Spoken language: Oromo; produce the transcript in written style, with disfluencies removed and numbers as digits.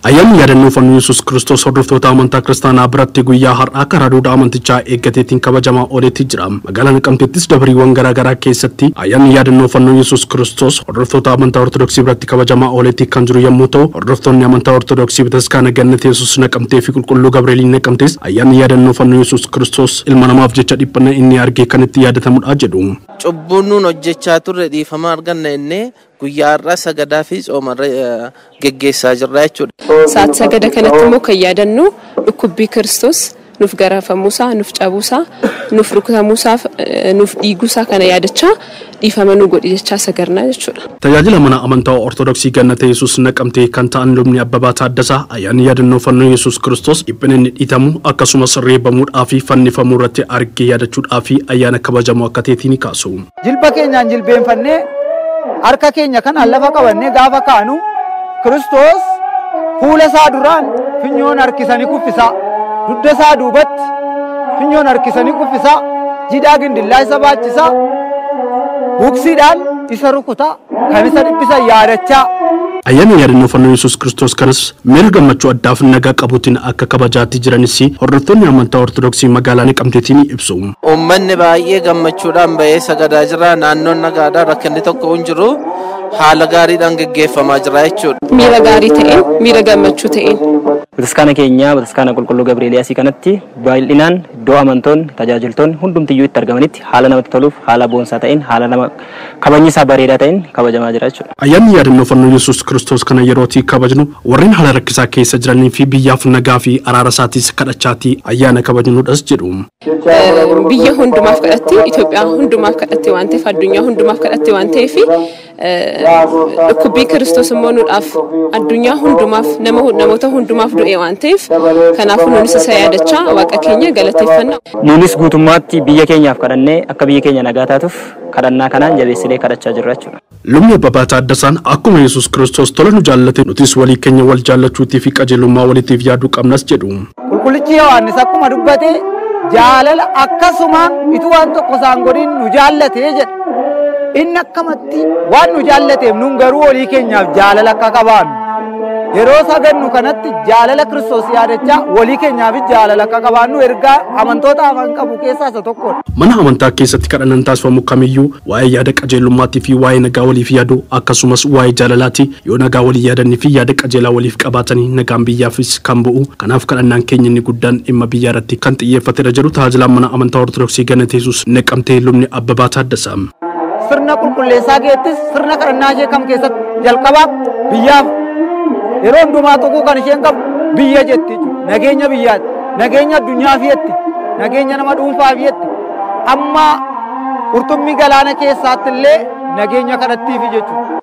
Ayyaanni yaadannoo fannoo Yesuus Kiristoos hordoftoota amantaa kiristaanaa biratti guyyaa har'aa karaa duudhaa amantichaa eeggateetiin kabajamaa ooletti jira. Magaalaa Naqamteettis dabriiwwan garaagaraa keessatti ayyaanni yaadannoo fannoo Yesuus Kiristoos hordoftoota amantaa Ortodoksii biratti kabajamaa ooletti kan jiru yommuu ta'u, hordoftoonni amantaa Ortodoksii Bataskaana Gannat Yesuus Naqamtee fi Qulqulluu Gabreeliin Naqamtees ayyaanni yaadannoo fannoo Yesuus Kiristoos ilma namaaf jecha dhiphina inni argee kan itti yaadatamudha jedhu. Cubbuun nuun hojjechaa turre dhiifama arganna innee guyyaa har'aa sagadaa fi tsoomarra geggeessaa jirra jechuudha. Saat sagada kanatti immoo kan yaadannu dhukkubbii Kiristoos nuuf garaafamuusaa, nuuf cabuusaa, nuuf rukutamuusaa, nuuf dhiiguusaa kana yaadachaa dhiifama nu godhi jechaa sagarnaa jechuudha. Tajaajila mana amantaa Ortodoksii Gannat Yesuus Naqamtee kan ta'an lubni Abbabaa Taaddasaa ayyaanni yaadannoo fannoo Yesuus Kiristoos dhiphina inni dhiitamu akkasumas reebamuudhaa fi fannifamuu irratti argee yaadachuudhaa fi ayyaana kabajamu akka ta'eetiin kaasu. Jilba keenyaan jilbeenfannee harka keenya kan lafa qabannee gaafa kaanu Kiristoos fuula isaa duraan finyoon harkisanii kuffisaa, dudda isaa duubatti finyoon harkisanii kuffisaa, jidhaa gindillaa isa baachisaa, buksiidhaan isa rukutaa, kan isa dhiphisan yaadachaa. Ayyaanni yaadannoo fannoo Yesuus Kiristoos kanas miira gammachuu addaaf nagaa qabuutiin akka kabajaatti jiranis hordoftoonni amantaa Ortodoksii magaalaa Naqamteetiin ibsu. Uummanni baay'ee gammachuudhaan bahee sagadaa jira. Naannoon nagaadhaa rakkinni tokko hin jiru. Haala gaariidhaan geggeeffamaa jira jechuudha. Miira gaarii ta'een, miira gammachuu ta'een. Bataskaana keenya Bataskaana Qulqulluu Gabreeliyaasii kanatti baay'inaan iddoo amantoonni tajaajiltoonni hundumtiyyuu itti argamanitti haala namatti toluuf haala boonsaa ta'een haala nama kabajnisaa bareedaa ta'een kabajamaa jira jechuudha. Ayyaanni yaadannoo fannoo Yesuus Kiristoos kana yerootti kabajnu warreen haala rakkisaa keessa jiranii fi biyyaaf nagaa fi araara isaatis kadhachaatii ayyaana kabajnuudhas jedhu. Biyya hundumaaf kadhatte, Itoophiyaa hundumaaf kadhatte waan ta'eef, addunyaa hundumaaf kadhatte waan ta'eef dhukkubbii Kiristoos immoo nuudhaaf addunyaa hundumaaf namoota hundumaaf du'e waan ta'eef kanaafuu nunis isa yaadachaa waaqa keenya galateeffanna. Nunis guutummaatti biyya keenyaaf kadhannee akka biyya keenya nagaa taatuuf kadhannaa kanaan jabeessinee kadhachaa jirra jechuudha. Lubni Abbabaa Taaddasaan akkuma Yesuus Kiristoos tola nu jaallate nutis walii keenya wal jaallachuutii fi qajeelummaa waliitiif yaaduu qabnas jedhu. Qulqullichi Yohaannis akkuma dubbate jaalala akkasumaan itu waan tokko isaan godhin nu jaallatee jedha. Inni akkamatti waan nu jaallateef nun garuu walii keenyaaf jaalala akka qabaannu. Yeroo sagannu kanatti jaalala Kiristoos yaadachaa walii keenyaaf jaalala akka qabaannu ergaa amantoota aman qabu keessaa isa tokkodha. Mana amantaa keessatti kadhannaan taasifamu kamiyyuu waa'ee yaada qajeelummaatii fi waa'ee nagaa waliif yaaduu akkasumas waa'ee jaalalaati yoo nagaa walii yaadanii fi yaada qajeelaa waliif qabaatanii nagaan biyyaafis kan bu'u. Kanaaf kadhannaan keenya inni guddaan dhimma biyyaa irratti kan xiyyeeffatedha jedhu tajaajilaan mana amantaa Ortodoksii Gannat Yesuus Naqamtee lubni Abbabaa Taaddasaa. Sirna qulqulleessaa keessattis sirna kadhannaa ishee kam keessatti jalqabaaf biyyaaf yeroo hundumaa tokko kan isheen qabu biyya jetti nageenya biyyaati, nageenya addunyaa fiyetti, nageenya nama dhuunfaa fiyetti, amma qurxummii galaana keessaatti illee nageenya kadhattiifi jechuudha.